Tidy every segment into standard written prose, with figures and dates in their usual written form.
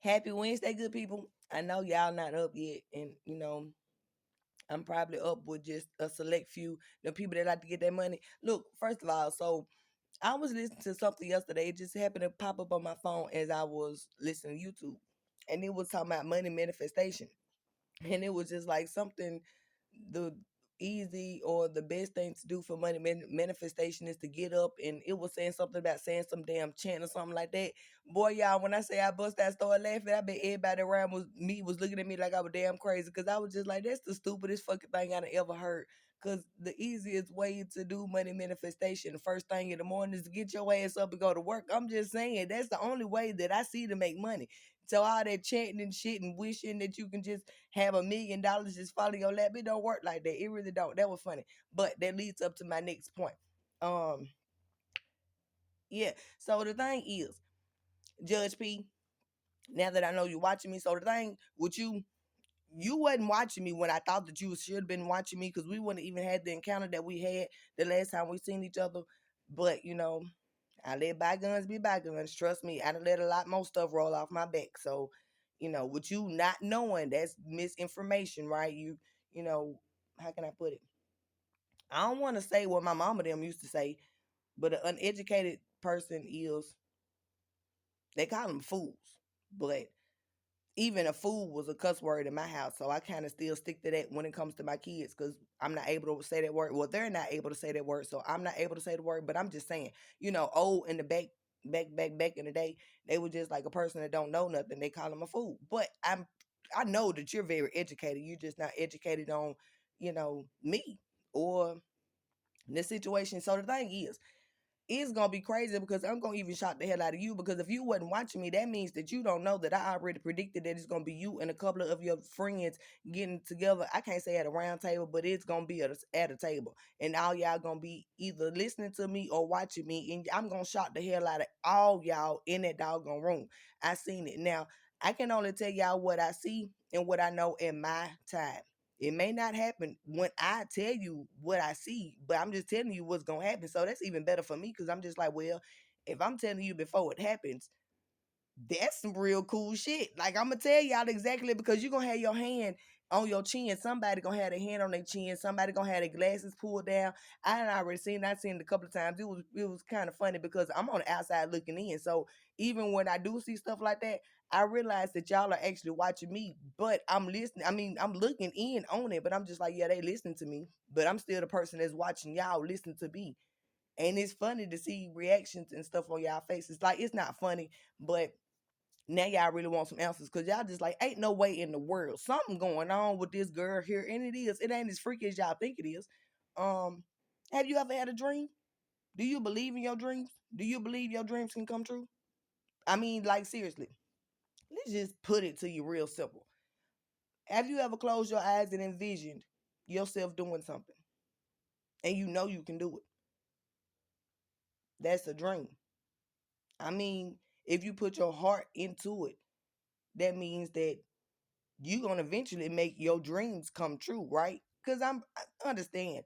Happy Wednesday, good people. I know y'all not up yet, and I'm probably up with just a select few the people that like to get their money. Look, first of all, so I was listening to something yesterday. It just happened to pop up on my phone as I was listening to YouTube, and it was talking about money manifestation, and it was just like something the easy or the best thing to do for money manifestation is to get up, and it was saying something about saying some damn chant or something like that. Boy, y'all, when I say I bust I started laughing, I bet everybody around was looking at me like I was damn crazy, because I was just like, that's the stupidest fucking thing I done ever heard. Because the easiest way to do money manifestation, the first thing in the morning, is to get your ass up and go to work. I'm just saying, that's the only way that I see to make money. So all that chanting and shit and wishing that you can just have $1 million just fall in your lap, it don't work like that. It really don't. That was funny. But that leads up to my next point. Um, yeah. So the thing is, Judge P, now that I know you're watching me, so the thing with you wasn't watching me when I thought that you should have been watching me, because we wouldn't even had the encounter that we had the last time we seen each other. But I let bygones be bygones. Trust me, I done let a lot more stuff roll off my back. So, with you not knowing, that's misinformation, right? You know, how can I put it? I don't want to say what my mama them used to say, but an uneducated person is, they call them fools. But even a fool was a cuss word in my house. So I kind of still stick to that when it comes to my kids, because I'm not able to say that word. Well, they're not able to say that word. So I'm not able to say the word. But I'm just saying, old in the back in the day, they were just like a person that don't know nothing. They call them a fool. But I know that you're very educated. You're just not educated on, me or the situation. So the thing is, it's gonna be crazy, because I'm gonna even shock the hell out of you, because if you wasn't watching me, that means that you don't know that I already predicted that it's gonna be you and a couple of your friends getting together. I can't say at a round table, but it's gonna be at a table, and all y'all gonna be either listening to me or watching me, and I'm gonna shock the hell out of all y'all in that doggone room. I seen it. Now I can only tell y'all what I see and what I know in my time. It may not happen when I tell you what I see, but I'm just telling you what's gonna happen. So that's even better for me, because I'm just like, well, if I'm telling you before it happens, that's some real cool shit. Like, I'm gonna tell y'all exactly, because you're gonna have your hand on your chin. Somebody gonna have their hand on their chin. Somebody gonna have their glasses pulled down. I had already seen. I seen it a couple of times. It was kind of funny, because I'm on the outside looking in. So even when I do see stuff like that, I realize that y'all are actually watching me, but I'm listening. I mean, I'm looking in on it, but I'm just like, yeah, they listening to me, but I'm still the person that's watching y'all listen to me. And it's funny to see reactions and stuff on y'all faces. Like, it's not funny, but now y'all really want some answers, because y'all just like, ain't no way in the world something going on with this girl here, and it is. It ain't as freaky as y'all think it is. Um, have you ever had a dream? Do you believe in your dreams? Do you believe your dreams can come true? I mean, like, seriously, let's just put it to you real simple. Have you ever closed your eyes and envisioned yourself doing something, and you know you can do it? That's a dream. I mean, if you put your heart into it, that means that you're gonna eventually make your dreams come true, right? Because I understand.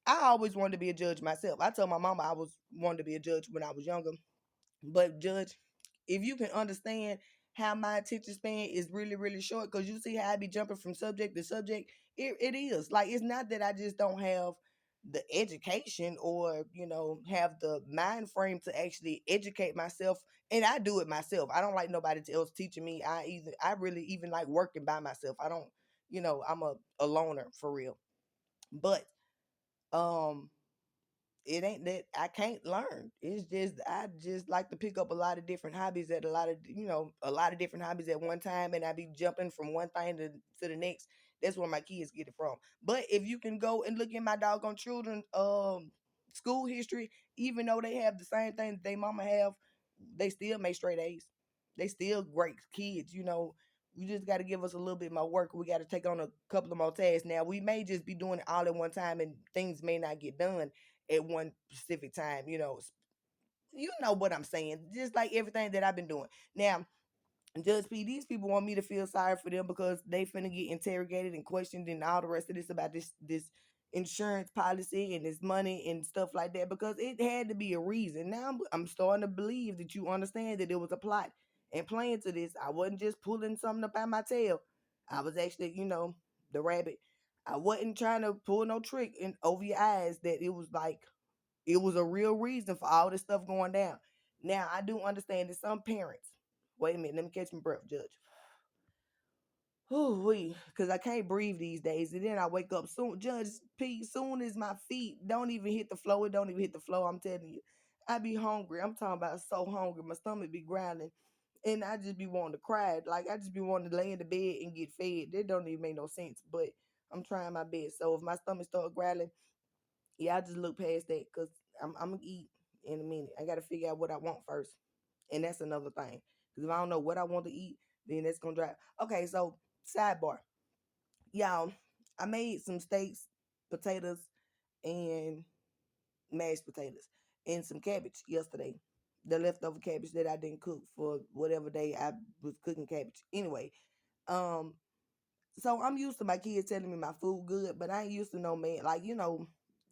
I always wanted to be a judge myself. I told my mama I was wanted to be a judge when I was younger. But Judge, if you can understand how my attention span is really, really short, because you see how I be jumping from subject to subject, it is. Like, it's not that I just don't have the education, or have the mind frame to actually educate myself, and I do it myself. I don't like nobody else teaching me. I really even like working by myself. I don't, I'm a loner for real. But um it ain't that I can't learn. It's just I just like to pick up a lot of different hobbies at a lot of different hobbies at one time, and I be jumping from one thing to the next. That's where my kids get it from. But if you can go and look at my doggone children school history, even though they have the same thing that they mama have, they still make straight A's. They still great kids, We just got to give us a little bit more work. We got to take on a couple of more tasks. Now, we may just be doing it all at one time, and things may not get done at one specific time. You know what I'm saying. Just like everything that I've been doing. Now, Judge P, these people want me to feel sorry for them, because they finna get interrogated and questioned and all the rest of this about this insurance policy and this money and stuff like that, because it had to be a reason. Now I'm starting to believe that you understand that it was a plot, and playing to this. I wasn't just pulling something up out my tail. I was actually, the rabbit. I wasn't trying to pull no trick in over your eyes. That it was like it was a real reason for all this stuff going down. Now I do understand that some parents. Wait a minute, let me catch my breath, Judge. Oh, because I can't breathe these days. And then I wake up soon. Judge P, soon as my feet don't even hit the floor, it don't even hit the floor. I'm telling you, I be hungry. I'm talking about so hungry. My stomach be growling. And I just be wanting to cry. Like, I just be wanting to lay in the bed and get fed. That don't even make no sense. But I'm trying my best. So if my stomach start growling, yeah, I just look past that because I'm going to eat in a minute. I got to figure out what I want first. And that's another thing. Because if I don't know what I want to eat, then that's going to drive. Okay, so sidebar. Y'all, I made some steaks, potatoes, and mashed potatoes, and some cabbage yesterday. The leftover cabbage that I didn't cook for whatever day I was cooking cabbage. Anyway, um, so I'm used to my kids telling me my food good, but I ain't used to no man. Like,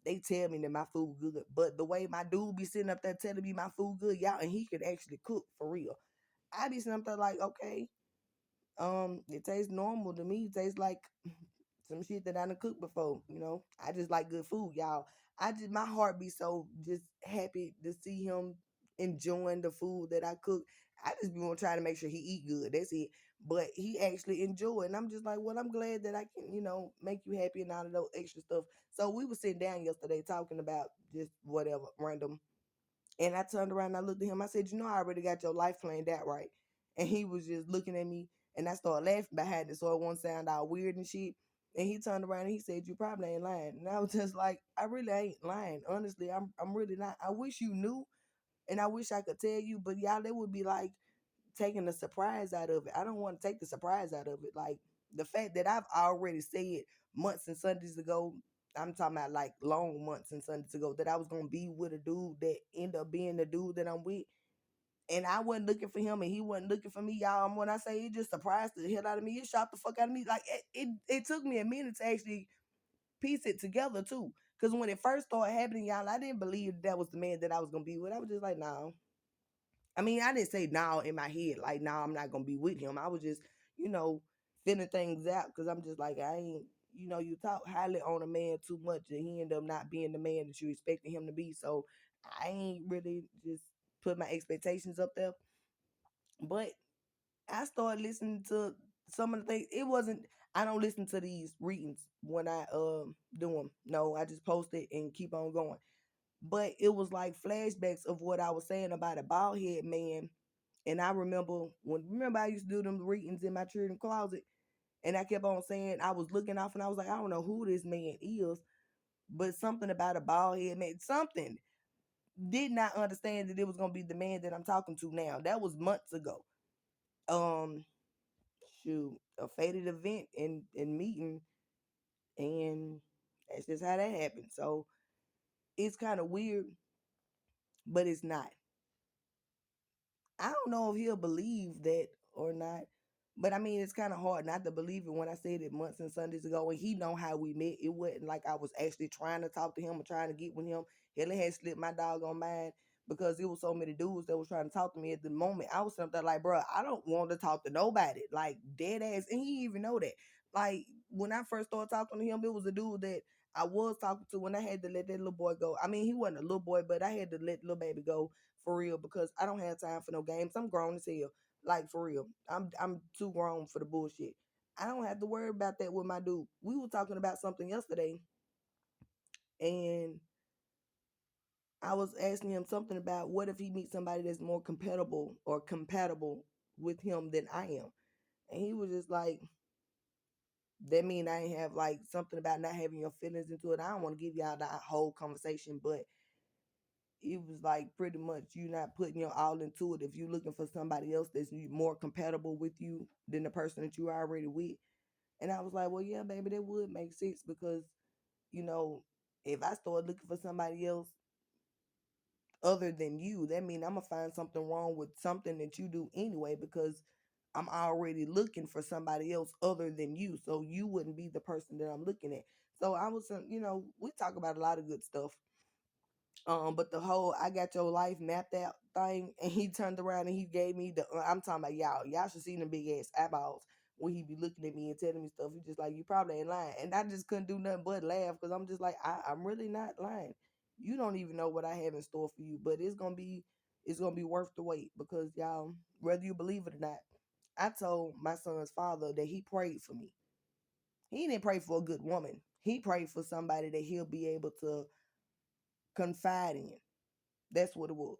they tell me that my food good. But the way my dude be sitting up there telling me my food good, y'all, and he could actually cook for real. I be sitting up there like, okay, it tastes normal to me. It tastes like some shit that I done cooked before. I just like good food, y'all. My heart be so just happy to see him enjoying the food that I cook. I just be want to try to make sure he eat good. That's it. But he actually enjoy it. And I'm just like, well, I'm glad that I can, make you happy and all of those extra stuff. So we were sitting down yesterday talking about just whatever, random. And I turned around and I looked at him. I said, I already got your life planned out right. And he was just looking at me and I started laughing behind it so it won't sound all weird and shit. And he turned around and he said, you probably ain't lying. And I was just like, I really ain't lying. Honestly, I'm really not. I wish you knew and I wish I could tell you, but y'all, that would be like taking the surprise out of it. I don't want to take the surprise out of it. Like the fact that I've already said months and Sundays ago, I'm talking about like long months and Sundays ago, that I was gonna be with a dude that end up being the dude that I'm with. And I wasn't looking for him and he wasn't looking for me, y'all. And when I say it just surprised the hell out of me, it shocked the fuck out of me. Like it took me a minute to actually piece it together too. Cause when it first started happening, y'all, I didn't believe that was the man that I was gonna be with. I was just like, no. I mean, I didn't say now in my head, like, now I'm not gonna be with him. I was just, you know, feeling things out because I'm just like, I ain't, you talk highly on a man too much and he end up not being the man that you expected him to be. So I ain't really just put my expectations up there. But I started listening to some of the things. It wasn't, I don't listen to these readings when I do them. No, I just post it and keep on going. But it was like flashbacks of what I was saying about a bald head man. And I remember I used to do them readings in my children's closet, and I kept on saying I was looking off, and I was like, I don't know who this man is, but something about a bald head man, something did not understand that it was gonna be the man that I'm talking to now. That was months ago. Um, shoot, a fated event and meeting, and that's just how that happened. So it's kind of weird, but it's not. I don't know if he'll believe that or not. But I mean, it's kind of hard not to believe it when I said it months and Sundays ago, and he know how we met. It wasn't like I was actually trying to talk to him or trying to get with him. Hell, it had slipped my dog on mind because it was so many dudes that was trying to talk to me at the moment. I was something like, bro, I don't want to talk to nobody, like dead ass, and he even know that. Like when I first started talking to him, it was a dude that I was talking to when I had to let that little boy go. I mean, he wasn't a little boy, but I had to let little baby go for real because I don't have time for no games. I'm grown as hell. Like for real. I'm too grown for the bullshit. I don't have to worry about that with my dude. We were talking about something yesterday and I was asking him something about what if he meets somebody that's more compatible with him than I am. And he was just like, that mean I ain't have like something about not having your feelings into it. I don't want to give y'all that whole conversation, but it was like pretty much you not putting your all into it if you're looking for somebody else that's more compatible with you than the person that you are already with. And I was like, well, yeah, baby, that would make sense because, you know, if I start looking for somebody else other than you, that means I'm gonna find something wrong with something that you do anyway because I'm already looking for somebody else other than you. So you wouldn't be the person that I'm looking at. So I was, we talk about a lot of good stuff. But the whole I got your life mapped out thing, and he turned around and he gave me the. I'm talking about y'all. Y'all should see the big ass eyeballs when he be looking at me and telling me stuff. He just like, you probably ain't lying, and I just couldn't do nothing but laugh because I'm just like, I'm really not lying. You don't even know what I have in store for you, but it's gonna be worth the wait because y'all, whether you believe it or not, I told my son's father that he prayed for me. He didn't pray for a good woman. He prayed for somebody that he'll be able to confide in. That's what it was.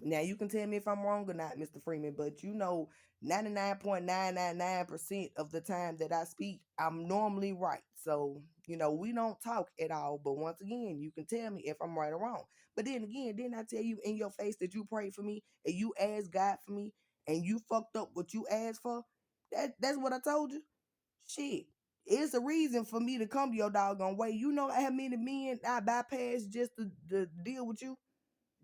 Now you can tell me if I'm wrong or not, Mr. Freeman, but 99.999% of the time that I speak, I'm normally right. So, we don't talk at all. But once again, you can tell me if I'm right or wrong. But then again, didn't I tell you in your face that you prayed for me and you asked God for me and you fucked up what you asked for? That's what I told you. Shit. It's a reason for me to come to your doggone way. You know how many men I bypassed just to deal with you?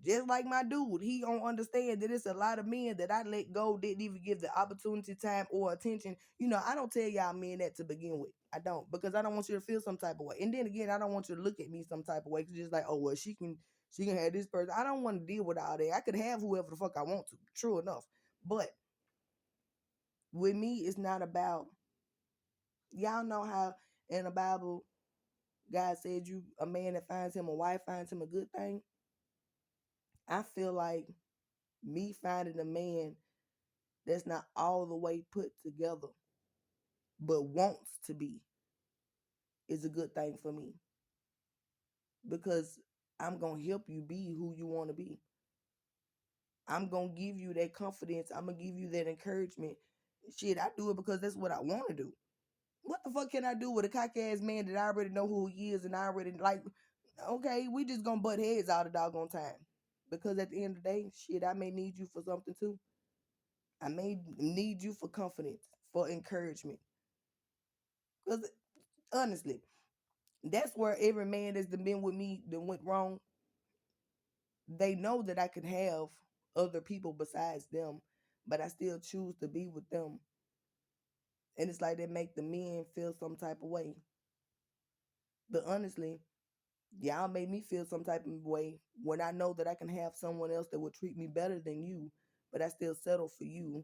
Just like my dude, he don't understand that it's a lot of men that I let go, didn't even give the opportunity, time, or attention. I don't tell y'all men that to begin with. I don't, because I don't want you to feel some type of way. And then again, I don't want you to look at me some type of way. Cause just like, oh well, she can have this person. I don't want to deal with all that. I could have whoever the fuck I want to. True enough, but with me, it's not about. Y'all know how in the Bible, God said you a man that finds him a wife finds him a good thing. I feel like me finding a man that's not all the way put together but wants to be is a good thing for me because I'm going to help you be who you want to be. I'm going to give you that confidence. I'm going to give you that encouragement. Shit, I do it because that's what I want to do. What the fuck can I do with a cock ass man that I already know who he is and I already like? Okay, we just gonna butt heads all the doggone time. Because at the end of the day, shit, I may need you for something too. I may need you for confidence, for encouragement. Because honestly, that's where every man that's been with me that went wrong, they know that I could have other people besides them, but I still choose to be with them. And it's like they make the men feel some type of way. But honestly, y'all made me feel some type of way when I know that I can have someone else that will treat me better than you, but I still settle for you,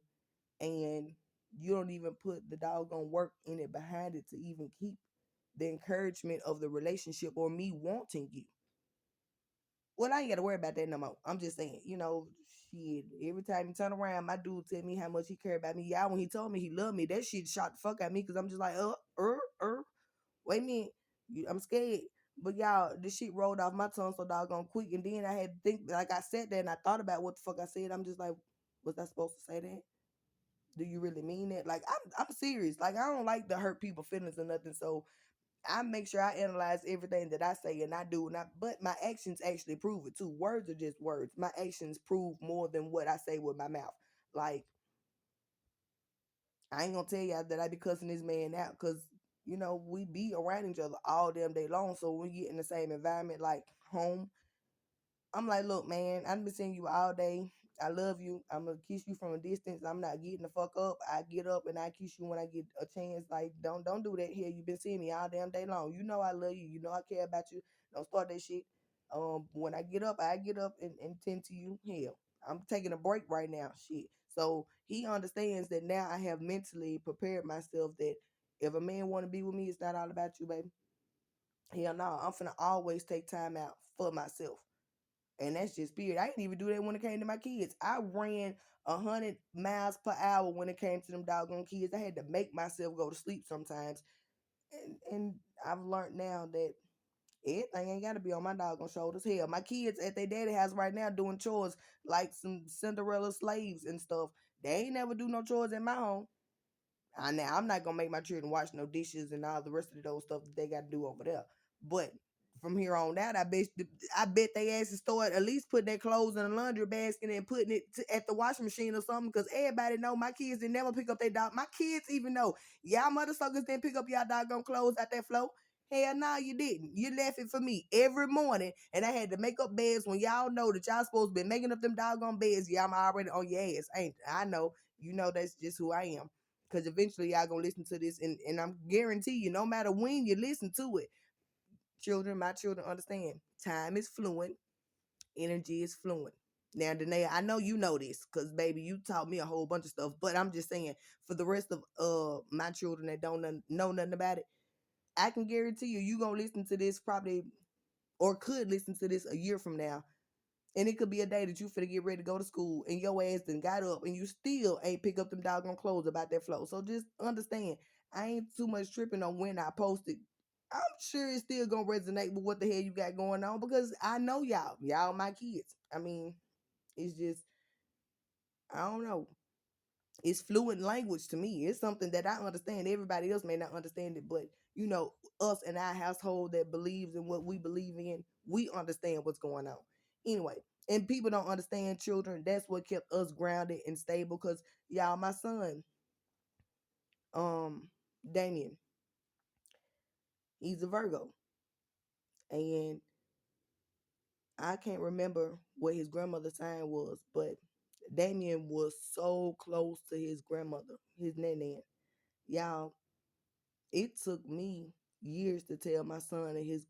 and you don't even put the doggone work in it behind it to even keep the encouragement of the relationship or me wanting you. Well, I ain't gotta worry about that no more. I'm just saying, shit. Every time you turn around, my dude tell me how much he cared about me. Y'all, when he told me he loved me, that shit shot the fuck out me because I'm just like, wait a minute, I'm scared. But y'all, this shit rolled off my tongue so doggone quick, and then I had to think. Like I sat there and I thought about what the fuck I said. I'm just like, was I supposed to say that? Do you really mean that? Like I'm serious. Like I don't like to hurt people's feelings or nothing. So I make sure I analyze everything that I say and I do, but my actions actually prove it too. Words are just words. My actions prove more than what I say with my mouth. Like I ain't gonna tell y'all that I be cussing this man out because we be around each other all damn day long. So when we get in the same environment like home, I'm like, look, man, I've been seeing you all day. I love you. I'm gonna kiss you from a distance. I'm not getting the fuck up. I get up and I kiss you when I get a chance. Like, don't do that here. You've been seeing me all damn day long. You know I love you. You know I care about you. Don't start that shit. When I get up and tend to you. Hell, I'm taking a break right now. Shit. So he understands that now I have mentally prepared myself that if a man want to be with me, it's not all about you, baby. Hell no, I'm finna always take time out for myself. And that's just period. I didn't even do that when it came to my kids. I ran 100 miles per hour when it came to them doggone kids. I had to make myself go to sleep sometimes. And I've learned now that everything ain't gotta be on my doggone shoulders. Hell, my kids at their daddy house right now doing chores like some Cinderella slaves and stuff. They ain't never do no chores in my home. Now I'm not gonna make my children wash no dishes and all the rest of those stuff that they got to do over there. But from here on out, I bet they asses start at least putting their clothes in a laundry basket and putting it at the washing machine or something. Because everybody know my kids didn't never pick up their dog. My kids even know y'all mother suckers didn't pick up y'all doggone clothes out that floor. Hell no, you didn't. You left it for me every morning, and I had to make up beds when y'all know that y'all supposed to be making up them doggone beds. Y'all already on your ass, ain't I? Know. You know that's just who I am. Because eventually y'all gonna listen to this, and I'm guarantee you, no matter when you listen to it, my children understand time is fluent, energy is fluent. Now, Danae, I know you know this because, baby, you taught me a whole bunch of stuff. But I'm just saying, for the rest of my children that don't know nothing about it, I can guarantee you, you gonna listen to this probably, or could listen to this a year from now, and it could be a day that you finna get ready to go to school, and your ass then got up, and you still ain't pick up them doggone clothes about that flow. So just understand, I ain't too much tripping on when I posted. I'm sure it's still gonna resonate with what the hell you got going on because I know y'all my kids. I mean, it's just I don't know. It's fluent language to me. It's something that I understand. Everybody else may not understand it, but you know, us in our household that believes in what we believe in, we understand what's going on. Anyway, and people don't understand children. That's what kept us grounded and stable. Cause y'all, my son, um, Damien, he's a Virgo, and I can't remember what his grandmother's sign was, but Damien was so close to his grandmother, his nan. Y'all, it took me years to tell my son that his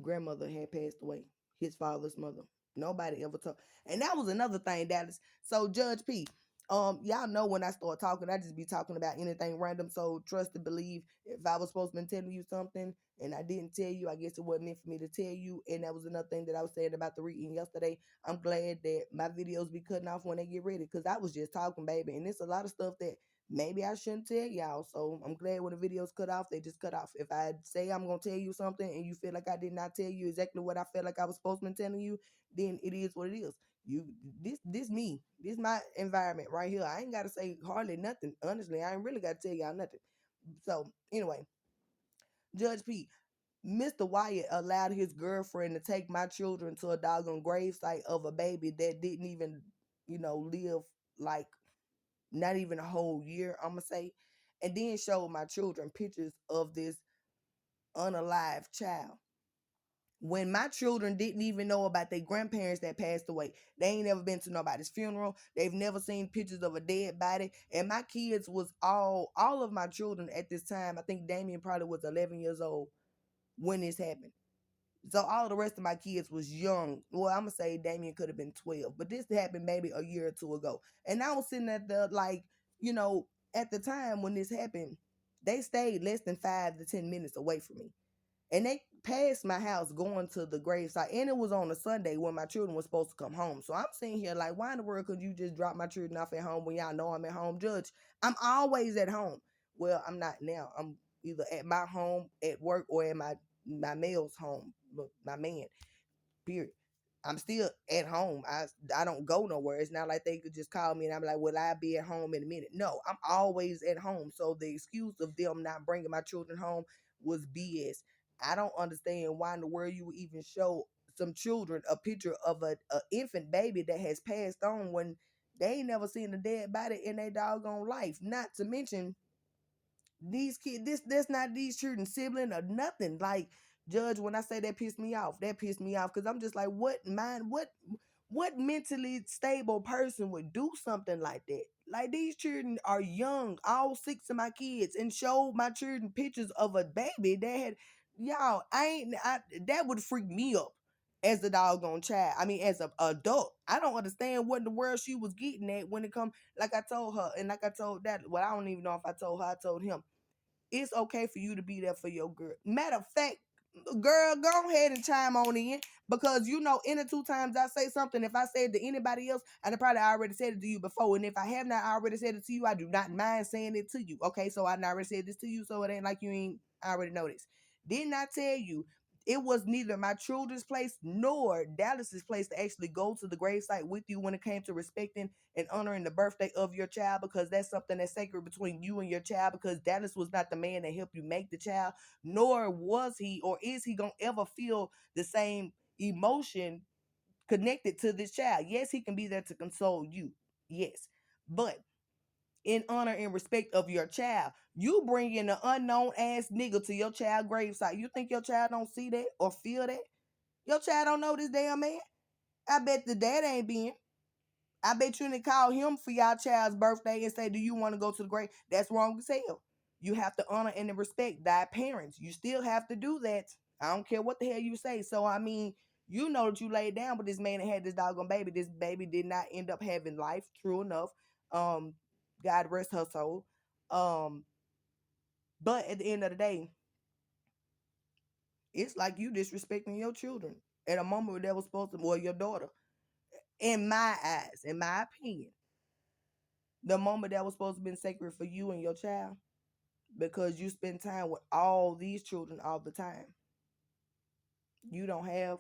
grandmother had passed away, his father's mother. Nobody ever told. And that was another thing, Dallas. So Judge P, y'all know when I start talking, I just be talking about anything random. So trust and believe. If I was supposed to be telling you something and I didn't tell you, I guess it wasn't meant for me to tell you. And that was another thing that I was saying about the reading yesterday. I'm glad that my videos be cutting off when they get ready because I was just talking, baby. And it's a lot of stuff that maybe I shouldn't tell y'all. So I'm glad when the videos cut off, they just cut off. If I say I'm gonna tell you something and you feel like I did not tell you exactly what I felt like I was supposed to be telling you, then it is what it is. You this me. This my environment right here. I ain't gotta say hardly nothing. Honestly, I ain't really gotta tell y'all nothing. So anyway, Judge P, Mr. Wyatt allowed his girlfriend to take my children to a doggone gravesite of a baby that didn't even, live like not even a whole year, I'm gonna say, and then showed my children pictures of this unalive child. When my children didn't even know about their grandparents that passed away, they ain't never been to nobody's funeral. They've never seen pictures of a dead body. And my kids was all of my children at this time. I think Damien probably was 11 years old when this happened. So all the rest of my kids was young. Well, I'm gonna say Damien could have been 12, but this happened maybe a year or two ago. And I was sitting at the you know, at the time when this happened, they stayed less than 5 to 10 minutes away from me. And they passed my house going to the gravesite. And it was on a Sunday when my children were supposed to come home. So I'm sitting here like, why in the world could you just drop my children off at home when y'all know I'm at home? Judge, I'm always at home. Well, I'm not now. I'm either at my home, at work, or at my male's home, my man, period. I'm still at home. I don't go nowhere. It's not like they could just call me and I'm like, well, I'll be at home in a minute. No, I'm always at home. So the excuse of them not bringing my children home was BS. I don't understand why in the world you would even show some children a picture of a infant baby that has passed on when they ain't never seen a dead body in their doggone life. Not to mention these kids, that's not these children sibling or nothing. Like, Judge, when I say that pissed me off, that pissed me off because I'm just like, what mentally stable person would do something like that? Like, these children are young, all six of my kids, and showed my children pictures of a baby that had, y'all, that would freak me up as a doggone child. I mean, as a adult, I don't understand what in the world she was getting at when it come. Like I told her, and like I told that. Well, I don't even know if I told her. I told him it's okay for you to be there for your girl. Matter of fact, girl, go ahead and chime on in because in the two times I say something, if I say it to anybody else, I probably already said it to you before. And if I have not already said it to you, I do not mind saying it to you. Okay, so I already said this to you, so it ain't like you ain't already know this. Didn't I tell you it was neither my children's place nor Dallas's place to actually go to the gravesite with you when it came to respecting and honoring the birthday of your child, because that's something that's sacred between you and your child, because Dallas was not the man that helped you make the child, nor was he or is he gonna ever feel the same emotion connected to this child. Yes, he can be there to console you. Yes. But in honor and respect of your child, you bring in an unknown ass nigga to your child gravesite. You think your child don't see that or feel that? Your child don't know this damn man? I bet the dad ain't been. I bet you didn't call him for y'all child's birthday and say, do you want to go to the grave? That's wrong as hell. You have to honor and respect thy parents. You still have to do that. I don't care what the hell you say. So, I mean, You know that you laid down, but this man that had this doggone baby, this baby did not end up having life. True enough. Um, God rest her soul. Um, but at the end of the day, it's like you disrespecting your children at a moment where that was supposed to, well, your daughter. In my eyes, in my opinion, the moment that was supposed to be sacred for you and your child, because you spend time with all these children all the time. You don't have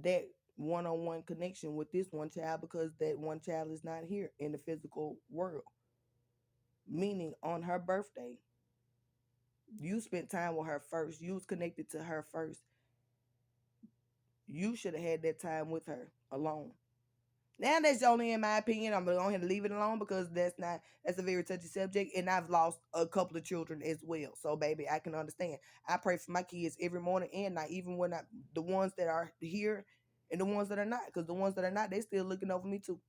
that one-on-one connection with this one child because that one child is not here in the physical world. Meaning on her birthday, you spent time with her first. You was connected to her first. You should have had that time with her alone. Now that's only in my opinion. I'm gonna go ahead and leave it alone because that's a very touchy subject, and I've lost a couple of children as well. So baby, I can understand. I pray for my kids every morning and night, even when the ones that are here and the ones that are not, because the ones that are not, they still looking over me too,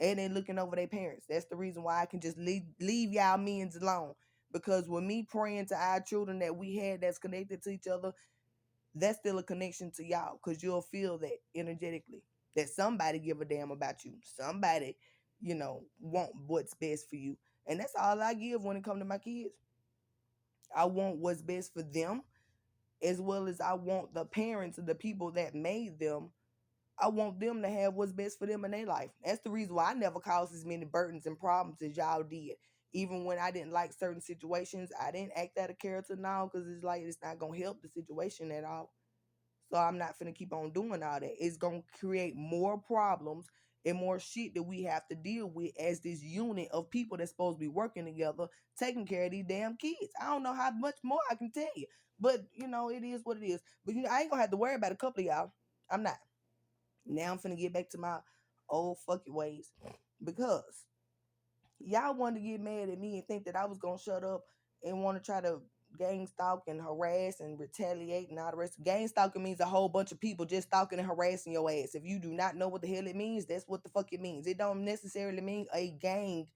and they looking over their parents. That's the reason why I can just leave y'all means alone. Because with me praying to our children that we had that's connected to each other, that's still a connection to y'all because you'll feel that energetically that somebody give a damn about you. Somebody, want what's best for you. And that's all I give when it comes to my kids. I want what's best for them as well as I want the parents and the people that made them. I want them to have what's best for them in their life. That's the reason why I never caused as many burdens and problems as y'all did. Even when I didn't like certain situations, I didn't act out of character now because it's like it's not gonna help the situation at all. So I'm not finna keep on doing all that. It's gonna create more problems and more shit that we have to deal with as this unit of people that's supposed to be working together, taking care of these damn kids. I don't know how much more I can tell you. But it is what it is. But I ain't gonna have to worry about a couple of y'all. I'm not. Now I'm finna get back to my old fucking ways. Because y'all wanted to get mad at me and think that I was gonna shut up and want to try to gang stalk and harass and retaliate and all the rest. Gang stalking means a whole bunch of people just stalking and harassing your ass. If you do not know what the hell it means, that's what the fuck it means. It don't necessarily mean a gang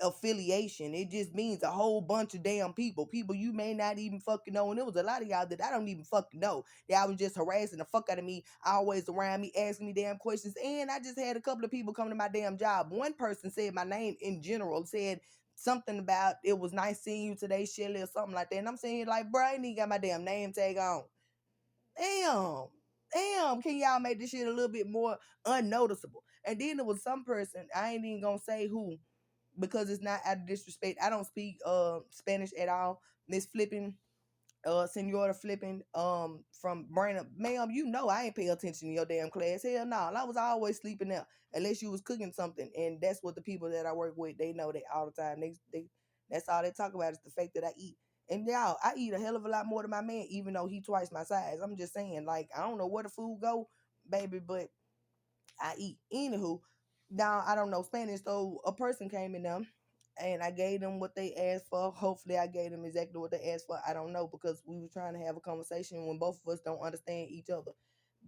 affiliation. It just means a whole bunch of damn people you may not even fucking know. And there was a lot of y'all that I don't even fucking know. Y'all was just harassing the fuck out of me, always around me, asking me damn questions. And I just had a couple of people come to my damn job. One person said my name in general, said something about it was nice seeing you today, Shelly, or something like that. And I'm saying like, bro, I ain't even got my damn name tag on. Damn, can y'all make this shit a little bit more unnoticeable? And then there was some person, I ain't even gonna say who, because it's not out of disrespect. I don't speak Spanish at all. Miss Flipping, Senora Flipping, from Brandon, ma'am, I ain't pay attention to your damn class. Hell no, I was always sleeping there unless you was cooking something, and that's what the people that I work with, they know that all the time. They that's all they talk about is the fact that I eat. And y'all, I eat a hell of a lot more than my man, even though he twice my size. I'm just saying, like, I don't know where the food go, baby, but I eat. Anywho, now I don't know Spanish, so a person came in there and I gave them what they asked for. Hopefully I gave them exactly what they asked for. I don't know because we were trying to have a conversation when both of us don't understand each other.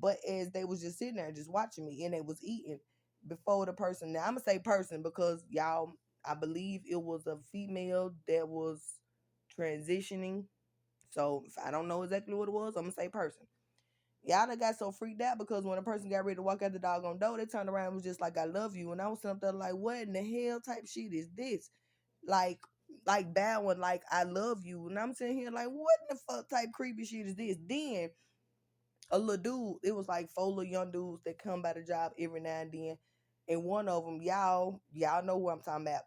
But as they was just sitting there just watching me and they was eating before the person. Now I'm gonna say person because y'all, I believe it was a female that was transitioning. So if I don't know exactly what it was, I'm gonna say person. Y'all done got so freaked out because when a person got ready to walk out the doggone door, they turned around and was just like, I love you. And I was sitting there like, what in the hell type shit is this? Like, bad one, like, I love you. And I'm sitting here like, what in the fuck type creepy shit is this? Then a little dude, it was like four little young dudes that come by the job every now and then. And one of them, y'all know who I'm talking about.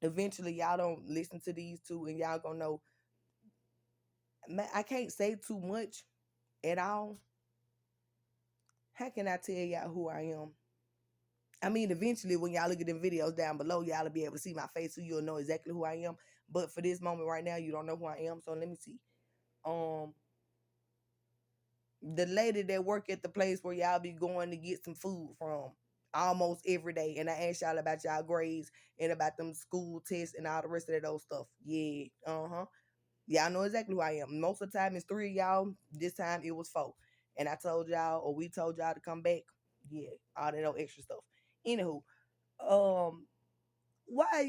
Eventually, y'all don't listen to these two and y'all gonna know. Man, I can't say too much at all. How can I tell y'all who I am? I mean, eventually, when y'all look at them videos down below, y'all will be able to see my face, so you'll know exactly who I am. But for this moment right now, you don't know who I am. So let me see. Um, the lady that work at the place where y'all be going to get some food from almost every day, and I ask y'all about y'all grades and about them school tests and all the rest of that old stuff. Yeah, y'all know exactly who I am. Most of the time, it's three of y'all. This time, it was four, and I told y'all, or we told y'all to come back. Yeah, all that old extra stuff. Anywho, um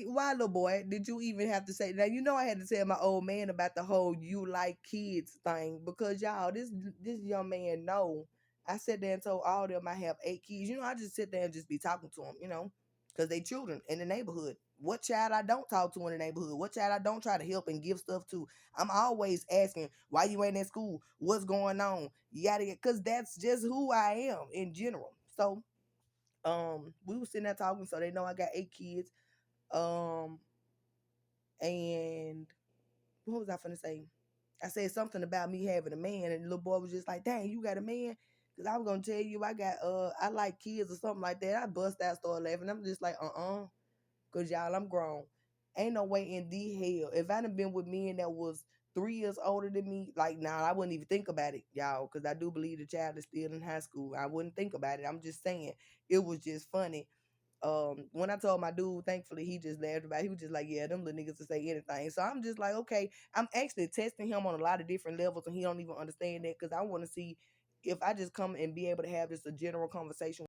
why, little boy, did you even have to say? Now you know I had to tell my old man about the whole "you like kids" thing because y'all, this young man know. I sat there and told all of them I have 8 kids. You know, I just sit there and just be talking to them. You know, because they children in the neighborhood. What child I don't talk to in the neighborhood? What child I don't try to help and give stuff to? I'm always asking why you ain't in school. What's going on? You gotta get because that's just who I am in general. So we were sitting there talking, so they know I got 8 kids. Um, and what was I finna say? I said something about me having a man, and the little boy was just like, "Dang, you got a man?" Cause I was gonna tell you I got I like kids or something like that. I bust out, start laughing. I'm just like, cause y'all, I'm grown. Ain't no way in the hell if I'd have been with men that was 3 years older than me, like nah, I wouldn't even think about it, y'all. Cause I do believe the child is still in high school. I wouldn't think about it. I'm just saying it was just funny when I told my dude, thankfully he just laughed about it. He was just like, yeah, them little niggas to say anything. So I'm just like, okay, I'm actually testing him on a lot of different levels and he don't even understand that because I want to see if I just come and be able to have just a general conversation